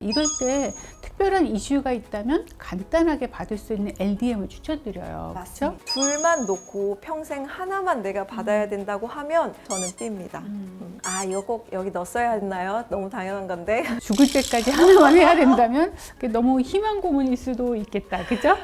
이럴 때 특별한 이슈가 있다면 간단하게 받을 수 있는 LDM을 추천드려요. 맞죠? 둘만 놓고 평생 하나만 내가 받아야 된다고 하면 저는 B입니다. 아, 이거 꼭 여기 넣었어야 했나요? 너무 당연한 건데. 죽을 때까지 하나만 해야 된다면 그게 너무 희망 고문일 수도 있겠다. 그죠?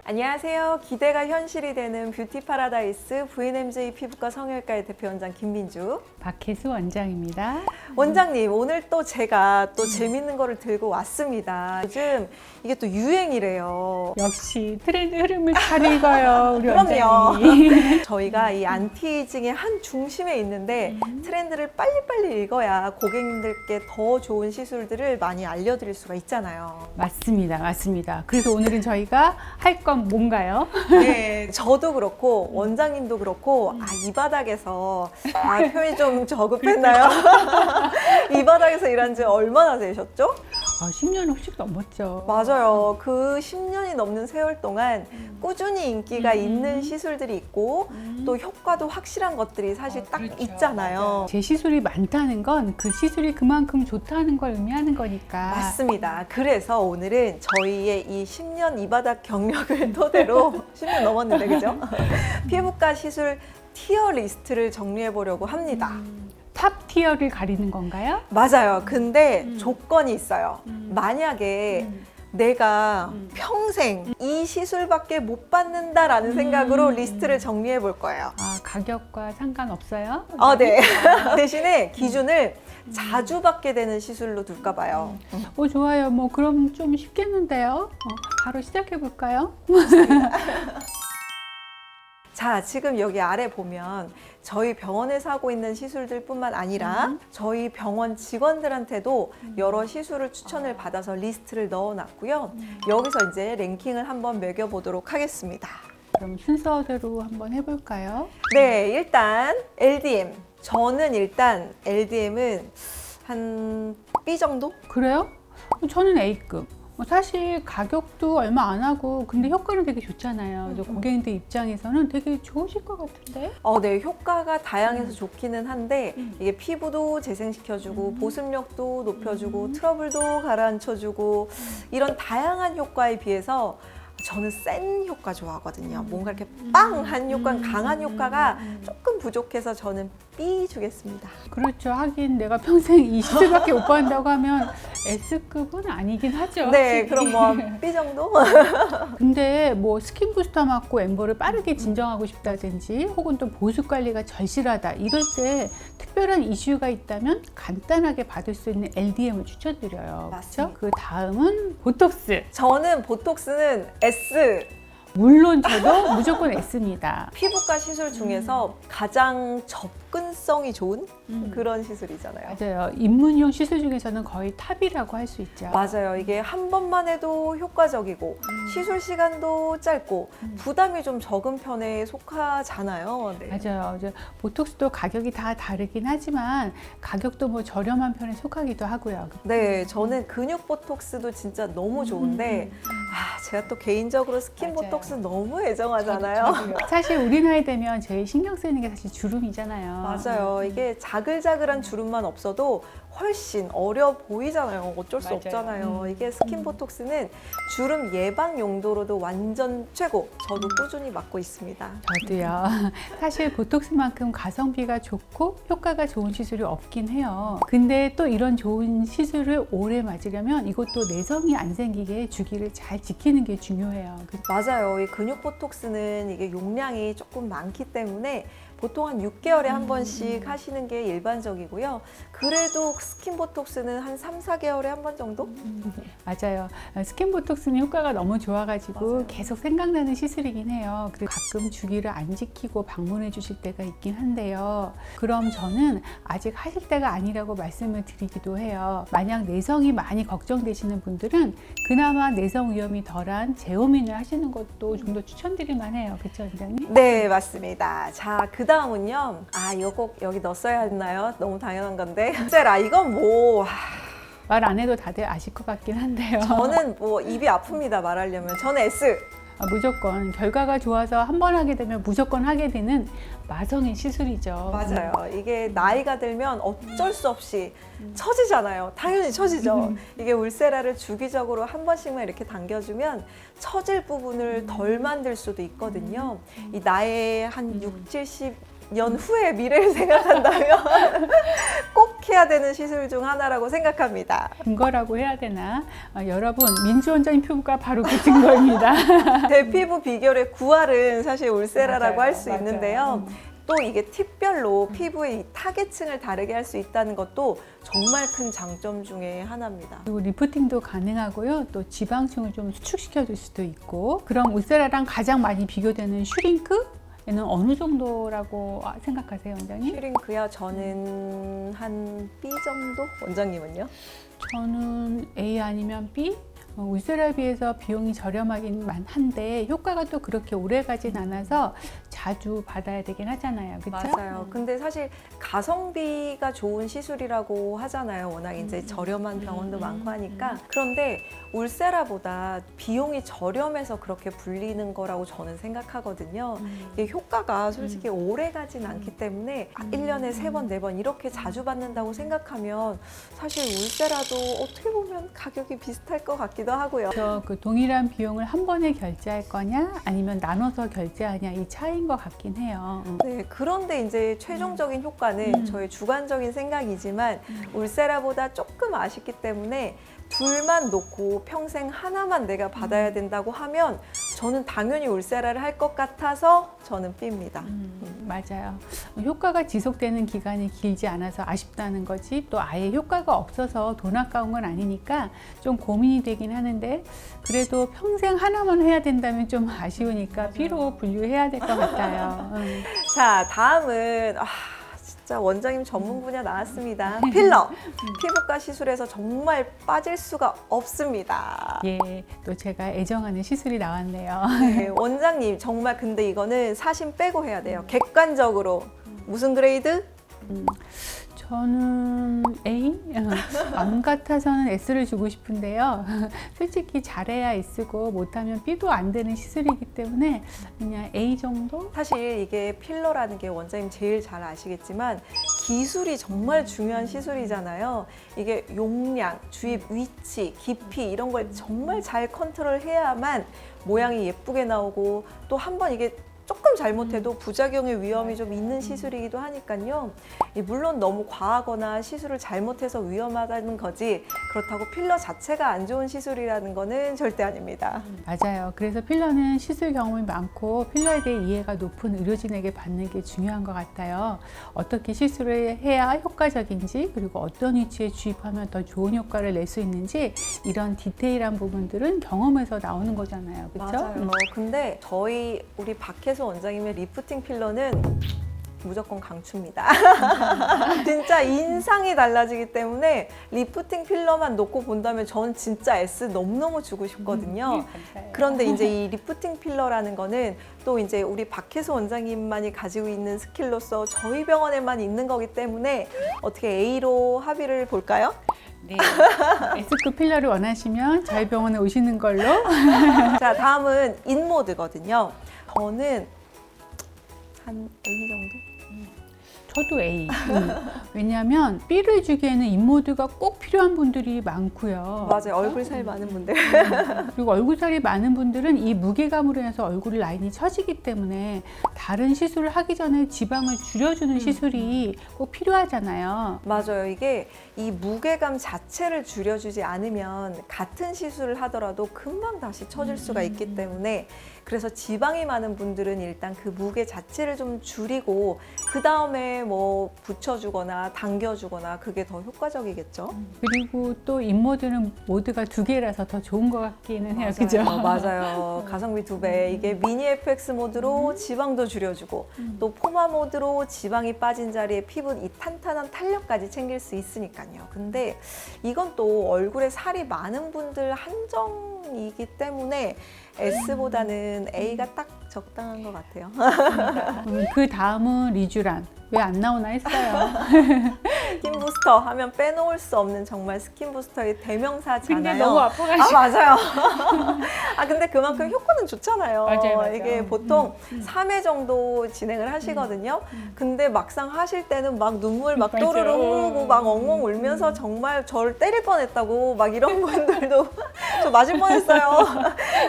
안녕하세요. 기대가 현실이 되는 뷰티 파라다이스 VNMJ 피부과 성형외과의 대표원장 김민주 박혜수 원장입니다. 원장님, 오늘 또 제가 또 재밌는 거를 들고 왔습니다. 요즘 이게 또 유행이래요. 역시 트렌드 흐름을 잘 읽어요, 우리 그럼요. 원장님이. 저희가 이 안티에이징의 한 중심에 있는데 트렌드를 빨리빨리 읽어야 고객님들께 더 좋은 시술들을 많이 알려드릴 수가 있잖아요. 맞습니다, 맞습니다. 그래서 오늘은 저희가 할 건 뭔가요? 네, 저도 그렇고 원장님도 그렇고 이 바닥에서 표현이 좀 저급했나요? 이 바닥에서 일한 지 얼마나 되셨죠? 10년 훨씬 넘었죠. 맞아요. 그 10년이 넘는 세월 동안 꾸준히 인기가 있는 시술들이 있고 또 효과도 확실한 것들이 사실 딱 그렇죠. 있잖아요. 맞아요. 제 시술이 많다는 건 그 시술이 그만큼 좋다는 걸 의미하는 거니까. 맞습니다. 그래서 오늘은 저희의 이 10년 이 바닥 경력을 토대로 10년 넘었는데 그죠? 피부과 시술 티어 리스트를 정리해 보려고 합니다. 탑 티어를 가리는 건가요? 맞아요. 근데 조건이 있어요. 만약에 내가 평생 이 시술밖에 못 받는다라는 생각으로 리스트를 정리해 볼 거예요. 가격과 상관없어요? 네. 대신에 기준을 자주 받게 되는 시술로 둘까 봐요. 좋아요. 그럼 좀 쉽겠는데요? 바로 시작해 볼까요? 자, 지금 여기 아래 보면 저희 병원에서 하고 있는 시술들 뿐만 아니라 저희 병원 직원들한테도 여러 시술을 추천을 받아서 리스트를 넣어놨고요. 여기서 이제 랭킹을 한번 매겨보도록 하겠습니다. 그럼 순서대로 한번 해볼까요? 네, 일단 LDM. 저는 일단 LDM은 한 B 정도? 그래요? 저는 A급. 사실 가격도 얼마 안 하고 근데 효과는 되게 좋잖아요. 그래서 고객님들 입장에서는 되게 좋으실 것 같은데? 네, 효과가 다양해서 좋기는 한데 이게 피부도 재생시켜주고 보습력도 높여주고 트러블도 가라앉혀주고 이런 다양한 효과에 비해서 저는 센 효과 좋아하거든요. 뭔가 이렇게 빵한 효과, 강한 효과가 조금 부족해서 저는 B 주겠습니다. 그렇죠. 하긴 내가 평생 이 시술밖에 못 받는다고 하면 S급은 아니긴 하죠. 네, 그럼 B 정도? 근데 스킨 부스터 맞고 앰버를 빠르게 진정하고 싶다든지 혹은 또 보습 관리가 절실하다 이럴 때 특별한 이슈가 있다면 간단하게 받을 수 있는 LDM을 추천드려요. 맞죠? 그 다음은 보톡스. 저는 보톡스는 S. 물론 저도 무조건 S입니다. 피부과 시술 중에서 가장 접근성이 좋은 그런 시술이잖아요. 맞아요. 입문용 시술 중에서는 거의 탑이라고 할 수 있죠. 맞아요. 이게 한 번만 해도 효과적이고 시술 시간도 짧고 부담이 좀 적은 편에 속하잖아요. 네. 맞아요. 이제 보톡스도 가격이 다 다르긴 하지만 가격도 저렴한 편에 속하기도 하고요. 네, 저는 근육 보톡스도 진짜 너무 좋은데 제가 또 개인적으로 스킨 맞아요. 보톡스 너무 애정하잖아요. 저도요. 사실 우리 나이 되면 제일 신경 쓰이는 게 사실 주름이잖아요. 맞아요. 이게 자글자글한 주름만 없어도 훨씬 어려 보이잖아요. 어쩔 수 맞아요. 없잖아요. 이게 스킨 보톡스는 주름 예방 용도로도 완전 최고. 저도 꾸준히 맞고 있습니다. 저도요. 사실 보톡스만큼 가성비가 좋고 효과가 좋은 시술이 없긴 해요. 근데 또 이런 좋은 시술을 오래 맞으려면 이것도 내성이 안 생기게 주기를 잘 지키는 게 중요해요. 맞아요. 이 근육 보톡스는 이게 용량이 조금 많기 때문에 보통 한 6개월에 한 번씩 하시는 게 일반적이고요. 그래도 스킨 보톡스는 한 3, 4개월에 한 번 정도? 맞아요. 스킨 보톡스는 효과가 너무 좋아가지고 맞아요. 계속 생각나는 시술이긴 해요. 그리고 가끔 주기를 안 지키고 방문해 주실 때가 있긴 한데요. 그럼 저는 아직 하실 때가 아니라고 말씀을 드리기도 해요. 만약 내성이 많이 걱정되시는 분들은 그나마 내성 위험이 덜한 제오민을 하시는 것도 좀 더 추천드릴 만해요. 그렇죠, 원장님? 네, 맞습니다. 자, 그 다음은요. 이거 꼭 여기 넣었어야 했나요? 너무 당연한 건데. 셀라, 이건 말 안 해도 다들 아실 것 같긴 한데요. 저는 입이 아픕니다, 말하려면. 저는 S. 무조건 결과가 좋아서 한 번 하게 되면 무조건 하게 되는 마성의 시술이죠. 맞아요. 이게 나이가 들면 어쩔 수 없이 처지잖아요. 당연히 처지죠. 이게 울세라를 주기적으로 한 번씩만 이렇게 당겨주면 처질 부분을 덜 만들 수도 있거든요. 이 나의 한 6, 70년 후의 미래를 생각한다면 꼭 해야 되는 시술 중 하나라고 생각합니다. 증거라고 해야 되나? 여러분, 민주원장님 피부가 바로 그 증거입니다. 대피부 비결의 9할은 사실 울세라라고 맞아요, 할 수 맞아요. 있는데요. 또 이게 팁별로 피부의 이 타겟층을 다르게 할 수 있다는 것도 정말 큰 장점 중에 하나입니다. 그리고 리프팅도 가능하고요. 또 지방층을 좀 수축시켜 줄 수도 있고. 그럼 울세라랑 가장 많이 비교되는 슈링크에는 어느 정도라고 생각하세요, 원장님? 슈링크야 저는 한 B 정도? 원장님은요? 저는 A 아니면 B? 울세라에 비해서 비용이 저렴하긴 한데 효과가 또 그렇게 오래 가진 않아서 자주 받아야 되긴 하잖아요. 그렇죠? 맞아요. 근데 사실 가성비가 좋은 시술이라고 하잖아요. 워낙 이제 저렴한 병원도 많고 하니까. 그런데 울세라보다 비용이 저렴해서 그렇게 불리는 거라고 저는 생각하거든요. 이게 효과가 솔직히 오래 가진 않기 때문에 1년에 3번, 4번 이렇게 자주 받는다고 생각하면 사실 울세라도 어떻게 보면 가격이 비슷할 것 같기도 하고요. 그래서 그 동일한 비용을 한 번에 결제할 거냐 아니면 나눠서 결제하냐 이 차이인 것 같긴 해요. 네, 그런데 이제 최종적인 효과는 저의 주관적인 생각이지만 울세라보다 조금 아쉽기 때문에 둘만 놓고 평생 하나만 내가 받아야 된다고 하면 저는 당연히 울세라를 할 것 같아서 저는 B입니다. 맞아요. 효과가 지속되는 기간이 길지 않아서 아쉽다는 거지 또 아예 효과가 없어서 돈 아까운 건 아니니까 좀 고민이 되긴 하는데 그래도 평생 하나만 해야 된다면 좀 아쉬우니까 B로 분류해야 될 것 같아요. 자, 다음은 진짜 원장님 전문 분야 나왔습니다. 필러! 피부과 시술에서 정말 빠질 수가 없습니다. 예, 또 제가 애정하는 시술이 나왔네요. 네, 원장님 정말 근데 이거는 사심 빼고 해야 돼요. 객관적으로 무슨 그레이드? 저는 A? 마음 같아서는 S를 주고 싶은데요. 솔직히 잘해야 S고 못하면 B도 안 되는 시술이기 때문에 그냥 A 정도? 사실 이게 필러라는 게 원장님 제일 잘 아시겠지만 기술이 정말 중요한 시술이잖아요. 이게 용량, 주입 위치, 깊이 이런 걸 정말 잘 컨트롤해야만 모양이 예쁘게 나오고 또 한 번 이게 조금 잘못해도 부작용의 위험이 좀 있는 시술이기도 하니까요. 물론 너무 과하거나 시술을 잘못해서 위험하다는 거지 그렇다고 필러 자체가 안 좋은 시술이라는 거는 절대 아닙니다. 맞아요. 그래서 필러는 시술 경험이 많고 필러에 대해 이해가 높은 의료진에게 받는 게 중요한 것 같아요. 어떻게 시술을 해야 효과적인지 그리고 어떤 위치에 주입하면 더 좋은 효과를 낼 수 있는지 이런 디테일한 부분들은 경험에서 나오는 거잖아요. 그렇죠? 맞아요. 근데 우리 박혜수 원장님의 리프팅 필러는 무조건 강추입니다. 진짜 인상이 달라지기 때문에 리프팅 필러만 놓고 본다면 저는 진짜 S 너무너무 주고 싶거든요. 그런데 이제 이 리프팅 필러라는 거는 또 이제 우리 박혜수 원장님만이 가지고 있는 스킬로서 저희 병원에만 있는 거기 때문에 어떻게 A로 합의를 볼까요? 네. S급 필러를 원하시면 저희 병원에 오시는 걸로. 자, 다음은 인모드거든요. 저는 한 A 정도? 저도 A. 왜냐하면 B를 주기에는 인모드가 꼭 필요한 분들이 많고요. 맞아요. 얼굴 살 많은 분들. 그리고 얼굴살이 많은 분들은 이 무게감으로 인해서 얼굴 라인이 처지기 때문에 다른 시술을 하기 전에 지방을 줄여주는 시술이 꼭 필요하잖아요. 맞아요. 이게 이 무게감 자체를 줄여주지 않으면 같은 시술을 하더라도 금방 다시 처질 수가 있기 때문에 그래서 지방이 많은 분들은 일단 그 무게 자체를 좀 줄이고 그 다음에 뭐 붙여주거나 당겨주거나 그게 더 효과적이겠죠. 그리고 또 인모드는 모드가 2개라서 더 좋은 것 같기는 해요. 그죠? 맞아요. 가성비 2배. 이게 미니 FX 모드로 지방도 줄여주고 또 포마 모드로 지방이 빠진 자리에 피부 이 탄탄한 탄력까지 챙길 수 있으니까요. 근데 이건 또 얼굴에 살이 많은 분들 한정이기 때문에 S보다는 A가 딱 적당한 것 같아요. 그 다음은 리쥬란. 왜 안 나오나 했어요. 스킨 부스터 하면 빼놓을 수 없는 정말 스킨 부스터의 대명사잖아요. 근데 너무 아파가지고. 아, 맞아요. 아, 근데 그만큼 효과는 좋잖아요. 맞아요. 이게 보통 3회 정도 진행을 하시거든요. 근데 막상 하실 때는 막 눈물 막 맞아요. 또르르 흐르고 막 엉엉 울면서 정말 저를 때릴 뻔했다고 막 이런 분들도 저 맞을 뻔했어요.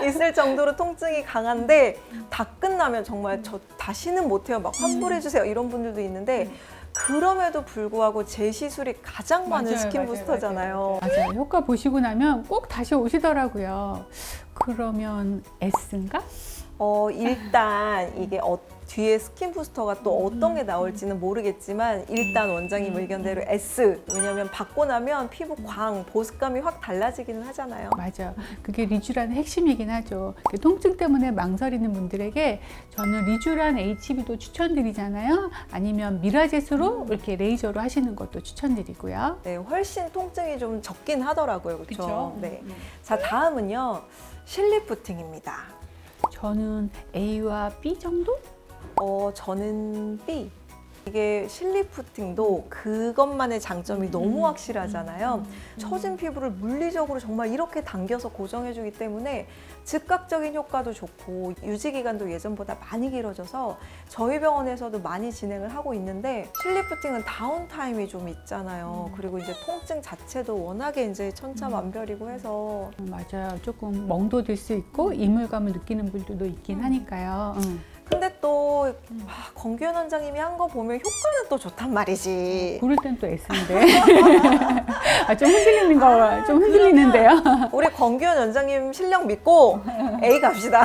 있을 정도로 통증이 강한데 다 끝나면 정말 저 다시는 못해요. 막 환불해주세요. 이런 분들도 있는데 그럼에도 불구하고 재시술이 가장 많은 맞아요, 스킨 맞아요, 부스터잖아요. 맞아요. 효과 보시고 나면 꼭 다시 오시더라고요. 그러면 S인가? 일단 이게 뒤에 스킨 부스터가 또 어떤 게 나올지는 모르겠지만 일단 원장님 의견대로 S. 왜냐면 받고 나면 피부 광, 보습감이 확 달라지기는 하잖아요. 맞아. 그게 리쥬란의 핵심이긴 하죠. 통증 때문에 망설이는 분들에게 저는 리쥬란 HB도 추천드리잖아요. 아니면 미라젯으로 이렇게 레이저로 하시는 것도 추천드리고요. 네, 훨씬 통증이 좀 적긴 하더라고요. 그렇죠? 그쵸? 네. 자, 다음은요. 실리프팅입니다. 저는 A와 B 정도? 저는 B. 이게 실리프팅도 그것만의 장점이 너무 확실하잖아요. 처진 피부를 물리적으로 정말 이렇게 당겨서 고정해주기 때문에 즉각적인 효과도 좋고 유지 기간도 예전보다 많이 길어져서 저희 병원에서도 많이 진행을 하고 있는데 실리프팅은 다운타임이 좀 있잖아요. 그리고 이제 통증 자체도 워낙에 이제 천차만별이고 해서 맞아요. 조금 멍도 들 수 있고 이물감을 느끼는 분들도 있긴 하니까요. 근데 또 권규현 원장님이 한 거 보면 효과는 또 좋단 말이지. 고를 땐 또 S인데. 좀 흔들리는 거, 좀 흔들리는데요. 우리 권규현 원장님 실력 믿고 A 갑시다.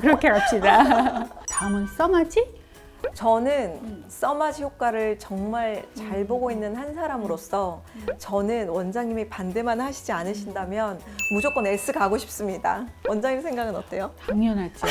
그렇게 갑시다. 다음은 써마지? 저는 써마지 효과를 정말 잘 보고 있는 한 사람으로서 저는 원장님이 반대만 하시지 않으신다면 무조건 S 가고 싶습니다. 원장님 생각은 어때요? 당연하죠.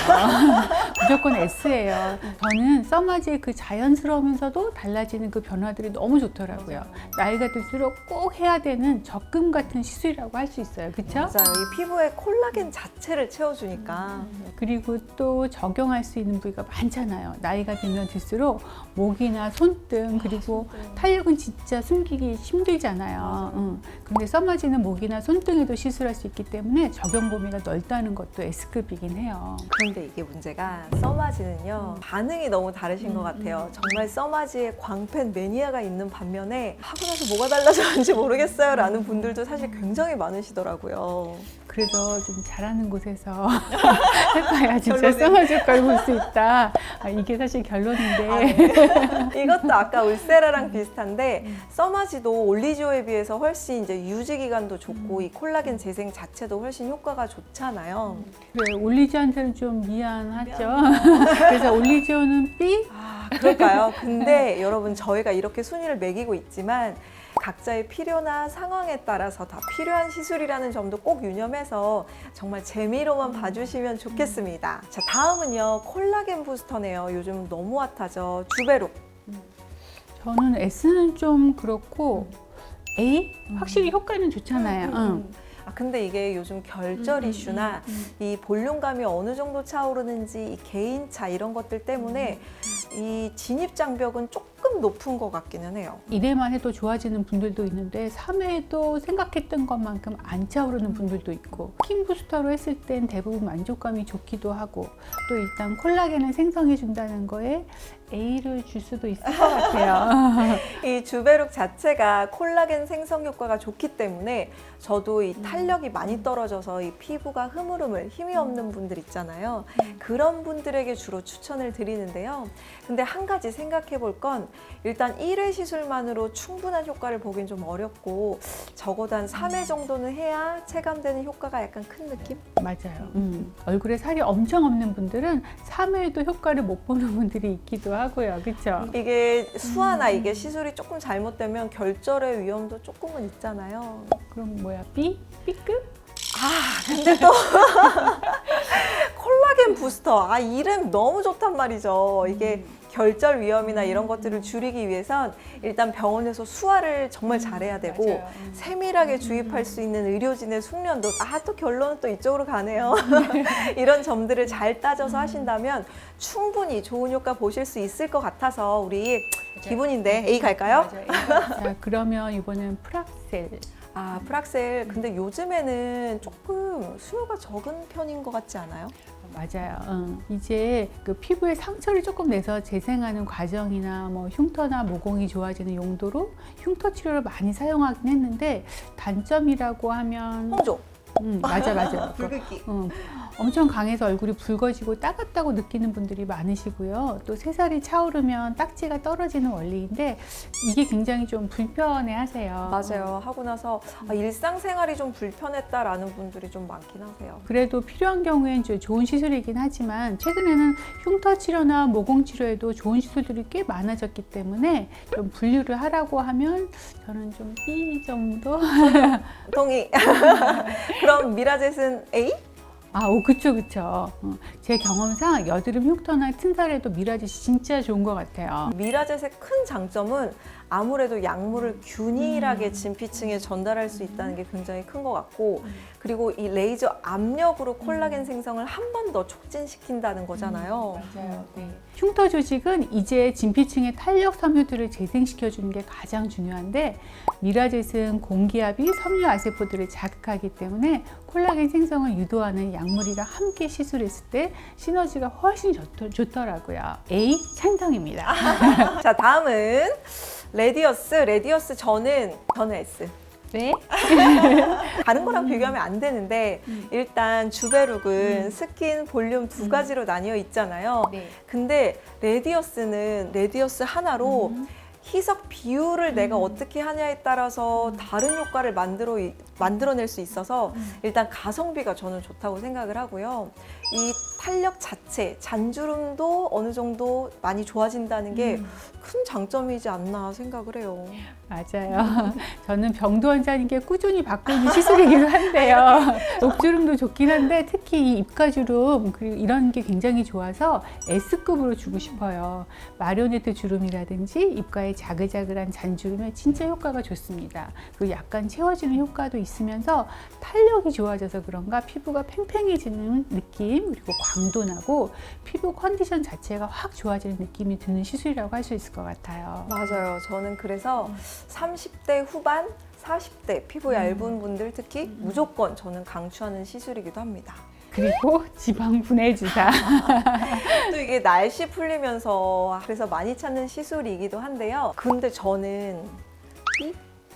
무조건 S예요. 저는 써마지의 그 자연스러우면서도 달라지는 그 변화들이 너무 좋더라고요. 나이가 들수록 꼭 해야 되는 적금 같은 시술이라고 할 수 있어요. 그렇죠? 맞아요. 이 피부에 콜라겐 자체를 채워주니까. 그리고 또 적용할 수 있는 부위가 많잖아요. 나이가 들면 들수록 목이나 손등 그리고 탄력은 진짜 숨기기 힘들잖아요. 근데 써마지는 목이나 손등에도 시술할 수 있기 때문에 적용 범위가 넓다는 것도 S급이긴 해요. 그런데 이게 문제가 써마지는요 반응이 너무 다르신 것 같아요. 정말 써마지에 광팬 매니아가 있는 반면에 하고 나서 뭐가 달라졌는지 모르겠어요 라는 분들도 사실 굉장히 많으시더라고요. 그래서 좀 잘하는 곳에서 해봐야 진짜 써마지 효과를 볼 수 있다. 이게 사실 결론인데. 이것도 아까 울세라랑 비슷한데 써마지도 올리지오에 비해서 훨씬 이제 유지 기간도 좋고 이 콜라겐 재생 자체도 훨씬 효과가 좋잖아요. 그래, 올리지오한테는 좀 미안하죠. 그래서 올리지오는 B? 그럴까요? 근데 여러분 저희가 이렇게 순위를 매기고 있지만 각자의 필요나 상황에 따라서 다 필요한 시술이라는 점도 꼭 유념해서 정말 재미로만 봐주시면 좋겠습니다. 자, 다음은요 콜라겐 부스터네요. 요즘 너무 핫하죠. 주베룩. 저는 S는 좀 그렇고 A? 확실히 효과는 좋잖아요. 근데 이게 요즘 결절 이슈나 이 볼륨감이 어느 정도 차오르는지 이 개인차 이런 것들 때문에 이 진입 장벽은 조금 높은 것 같기는 해요. 1회만 해도 좋아지는 분들도 있는데 3회도 생각했던 것만큼 안 차오르는 분들도 있고 스킨 부스터로 했을 땐 대부분 만족감이 좋기도 하고 또 일단 콜라겐을 생성해 준다는 거에 A를 줄 수도 있을 것 같아요. 이 주베룩 자체가 콜라겐 생성 효과가 좋기 때문에 저도 이 탄력이 많이 떨어져서 이 피부가 흐물흐물 힘이 없는 분들 있잖아요. 그런 분들에게 주로 추천을 드리는데요. 근데 한 가지 생각해 볼 건 일단 1회 시술만으로 충분한 효과를 보긴 좀 어렵고 적어도 한 3회 정도는 해야 체감되는 효과가 약간 큰 느낌? 맞아요. 얼굴에 살이 엄청 없는 분들은 3회도 효과를 못 보는 분들이 있기도 하고요. 그렇죠? 이게 수화나 이게 시술이 조금 잘못되면 결절의 위험도 조금은 있잖아요. 그럼 뭐야? B? B급? 근데 또 콜라겐 부스터 이름 너무 좋단 말이죠. 이게 결절 위험이나 이런 것들을 줄이기 위해선 일단 병원에서 수화를 정말 잘해야 되고 맞아요. 세밀하게 주입할 수 있는 의료진의 숙련도 또 결론은 또 이쪽으로 가네요. 이런 점들을 잘 따져서 하신다면 충분히 좋은 효과 보실 수 있을 것 같아서 우리 기분인데 A 갈까요? 맞아요. 자, 그러면 이번엔 프락셀. 아, 프락셀. 근데 요즘에는 조금 수요가 적은 편인 것 같지 않아요? 맞아요. 이제 그 피부에 상처를 조금 내서 재생하는 과정이나 뭐 흉터나 모공이 좋아지는 용도로 흉터 치료를 많이 사용하긴 했는데 단점이라고 하면 홍조. 맞아. 붉은기. 엄청 강해서 얼굴이 붉어지고 따갑다고 느끼는 분들이 많으시고요. 또 새살이 차오르면 딱지가 떨어지는 원리인데 이게 굉장히 좀 불편해 하세요. 맞아요. 하고 나서 일상생활이 좀 불편했다라는 분들이 좀 많긴 하세요. 그래도 필요한 경우엔 좀 좋은 시술이긴 하지만 최근에는 흉터 치료나 모공 치료에도 좋은 시술들이 꽤 많아졌기 때문에 좀 분류를 하라고 하면 저는 좀 B 정도? 동의. 그럼 미라젯은 A? 그쵸. 제 경험상 여드름 흉터나 튼살에도 미라젯이 진짜 좋은 것 같아요. 미라젯의 큰 장점은 아무래도 약물을 균일하게 진피층에 전달할 수 있다는 게 굉장히 큰 것 같고 그리고 이 레이저 압력으로 콜라겐 생성을 한 번 더 촉진시킨다는 거잖아요. 맞아요. 네. 흉터 조직은 이제 진피층의 탄력 섬유들을 재생시켜주는 게 가장 중요한데 미라젯은 공기압이 섬유 아세포들을 자극하기 때문에 콜라겐 생성을 유도하는 약물이랑 함께 시술했을 때 시너지가 훨씬 좋더라고요. A 찬성입니다. 자, 다음은 레디어스 저는 S. 네. 다른 거랑 비교하면 안 되는데 일단 주베룩은 스킨 볼륨 두 가지로 나뉘어 있잖아요. 네. 근데 레디어스 하나로 희석 비율을 내가 어떻게 하냐에 따라서 다른 효과를 만들어낼 수 있어서 일단 가성비가 저는 좋다고 생각을 하고요. 이 탄력 자체, 잔주름도 어느 정도 많이 좋아진다는 게 큰 장점이지 않나 생각을 해요. 맞아요. 저는 병도 환자인 게 꾸준히 받고 있는 시술이기도 한데요. 녹주름도 좋긴 한데 특히 이 입가주름 그리고 이런 게 굉장히 좋아서 S급으로 주고 싶어요. 마리오네트 주름이라든지 입가에 자글자글한 잔주름에 진짜 효과가 좋습니다. 그리고 약간 채워지는 효과도 있으면서 탄력이 좋아져서 그런가 피부가 팽팽해지는 느낌 그리고 광도 나고 피부 컨디션 자체가 확 좋아지는 느낌이 드는 시술이라고 할 수 있을 것 같아요. 맞아요. 저는 그래서 30대 후반, 40대 피부 얇은 분들 특히 무조건 저는 강추하는 시술이기도 합니다. 그리고 지방 분해 주사. 또 이게 날씨 풀리면서 그래서 많이 찾는 시술이기도 한데요. 근데 저는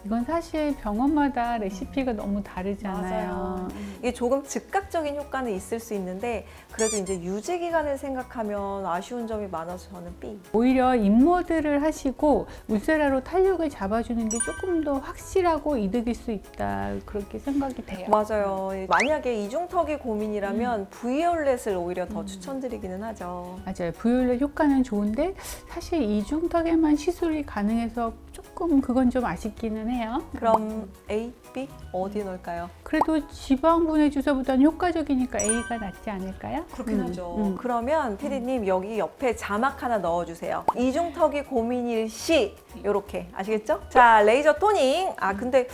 이건 사실 병원마다 레시피가 너무 다르잖아요. 맞아요. 이게 조금 즉각적인 효과는 있을 수 있는데 그래도 이제 유지 기간을 생각하면 아쉬운 점이 많아서 저는 B. 오히려 인모드를 하시고 울세라로 탄력을 잡아주는 게 조금 더 확실하고 이득일 수 있다 그렇게 생각이 돼요. 맞아요. 만약에 이중턱이 고민이라면 V올렛을 오히려 더 추천드리기는 하죠. 맞아요. V올렛 효과는 좋은데 사실 이중턱에만 시술이 가능해서 조금 그건 좀 아쉽기는 해요. 그럼 A, B 어디에 넣을까요? 그래도 지방 분해 주사보다는 효과적이니까 A가 낫지 않을까요? 그렇긴 하죠. 그러면 피디님 여기 옆에 자막 하나 넣어주세요. 이중턱이 고민일 시 이렇게 아시겠죠? 자, 레이저 토닝. 근데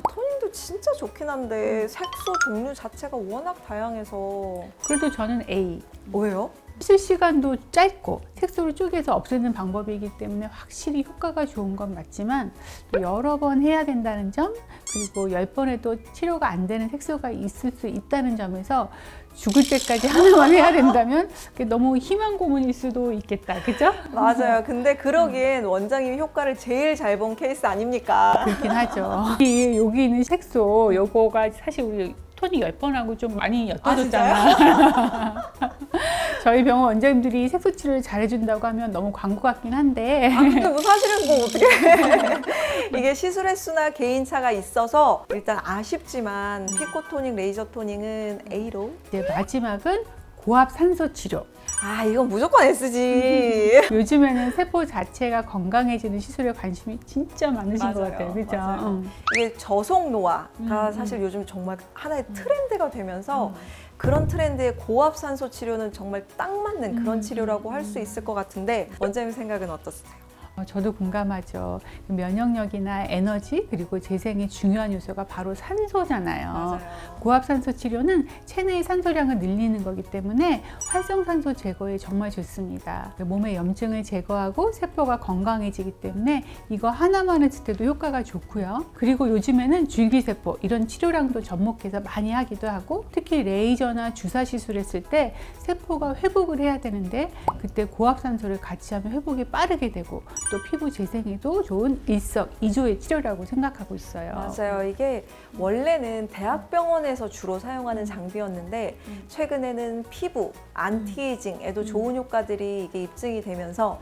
토닝도 진짜 좋긴 한데 색소 종류 자체가 워낙 다양해서 그래도 저는 A. 왜요? 시술 시간도 짧고 색소를 쪼개서 없애는 방법이기 때문에 확실히 효과가 좋은 건 맞지만 또 여러 번 해야 된다는 점 그리고 10번 해도 치료가 안 되는 색소가 있을 수 있다는 점에서 죽을 때까지 하나만 해야 된다면 그게 너무 희망 고문일 수도 있겠다. 그죠? 맞아요. 근데 그러기엔 원장님이 효과를 제일 잘 본 케이스 아닙니까? 그렇긴 하죠. 여기 있는 색소 요거가 사실 우리 토닝 10번 하고 좀 많이 옅어졌잖아. 저희 병원 원장님들이 색소 치료를 잘해준다고 하면 너무 광고 같긴 한데 근데 뭐 사실은 뭐 어떻게 이게 시술 횟수나 개인차가 있어서 일단 아쉽지만 피코토닝, 레이저 토닝은 A로. 이제 마지막은 고압 산소 치료. 이건 무조건 S지. 요즘에는 세포 자체가 건강해지는 시술에 관심이 진짜 많으신 맞아요, 것 같아요. 그죠? 맞아요. 이게 저속 노화가 사실 요즘 정말 하나의 트렌드가 되면서 그런 트렌드의 고압산소 치료는 정말 딱 맞는 그런 치료라고 할 수 있을 것 같은데 원장님 생각은 어떠세요? 저도 공감하죠. 면역력이나 에너지 그리고 재생의 중요한 요소가 바로 산소잖아요. 고압산소 치료는 체내의 산소량을 늘리는 거기 때문에 활성산소 제거에 정말 좋습니다. 몸의 염증을 제거하고 세포가 건강해지기 때문에 이거 하나만 했을 때도 효과가 좋고요. 그리고 요즘에는 줄기세포 이런 치료량도 접목해서 많이 하기도 하고 특히 레이저나 주사 시술했을 때 세포가 회복을 해야 되는데 그때 고압산소를 같이 하면 회복이 빠르게 되고 또 피부 재생에도 좋은 일석이조의 치료라고 생각하고 있어요. 맞아요. 이게 원래는 대학병원에서 주로 사용하는 장비였는데 최근에는 피부, 안티에이징에도 좋은 효과들이 이게 입증이 되면서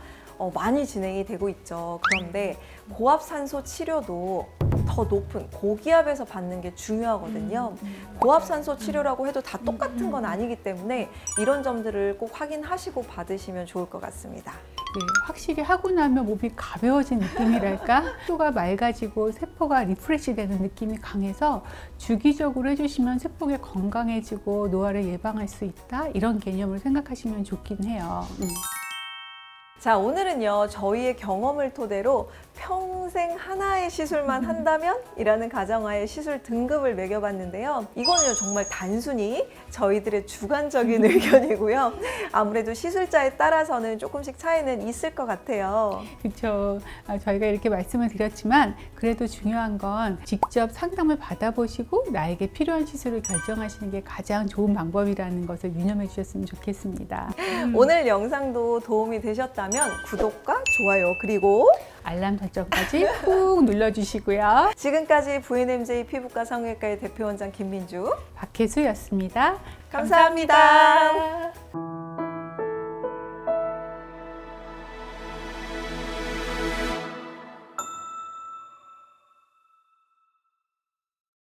많이 진행이 되고 있죠. 그런데 고압산소 치료도 더 높은 고기압에서 받는 게 중요하거든요. 고압산소 치료라고 해도 다 똑같은 건 아니기 때문에 이런 점들을 꼭 확인하시고 받으시면 좋을 것 같습니다. 네, 확실히 하고 나면 몸이 가벼워진 느낌이랄까? 피부가 맑아지고 세포가 리프레시되는 느낌이 강해서 주기적으로 해주시면 세포가 건강해지고 노화를 예방할 수 있다 이런 개념을 생각하시면 좋긴 해요. 자, 오늘은요 저희의 경험을 토대로 평생 하나의 시술만 한다면? 이라는 가정하에 시술 등급을 매겨봤는데요. 이거는요 정말 단순히 저희들의 주관적인 의견이고요. 아무래도 시술자에 따라서는 조금씩 차이는 있을 것 같아요. 그렇죠. 저희가 이렇게 말씀을 드렸지만 그래도 중요한 건 직접 상담을 받아보시고 나에게 필요한 시술을 결정하시는 게 가장 좋은 방법이라는 것을 유념해 주셨으면 좋겠습니다. 오늘 영상도 도움이 되셨다면 구독과 좋아요 그리고 알람 설정까지 꾹 눌러주시고요. 지금까지 VNMJ 피부과 성형외과의 대표원장 김민주 박혜수였습니다. 감사합니다.